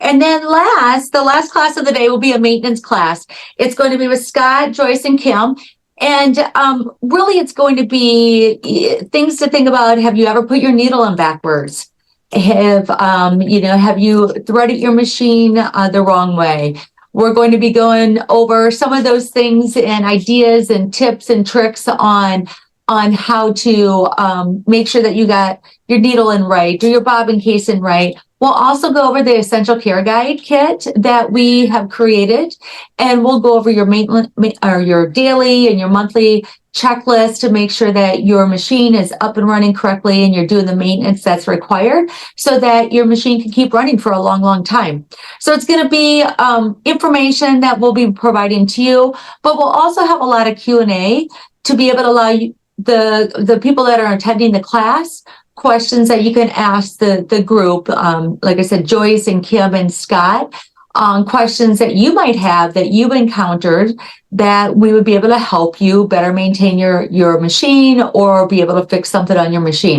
And then the last class of the day will be a maintenance class. It's going to be with Scott, Joyce, and Kim. And really, it's going to be things to think about. Have you ever put your needle in backwards? Have you threaded your machine the wrong way? We're going to be going over some of those things and ideas and tips and tricks on how to make sure that you got your needle in right, or your bobbin case in right. We'll also go over the Essential Care Guide kit that we have created, and we'll go over your your daily and your monthly checklist to make sure that your machine is up and running correctly and you're doing the maintenance that's required so that your machine can keep running for a long, long time. So it's going to be information that we'll be providing to you, but we'll also have a lot of Q&A to be able to allow you, the people that are attending the class, questions that you can ask the group, like I said, Joyce and Kim and Scott, questions that you might have that you've encountered that we would be able to help you better maintain your machine or be able to fix something on your machine.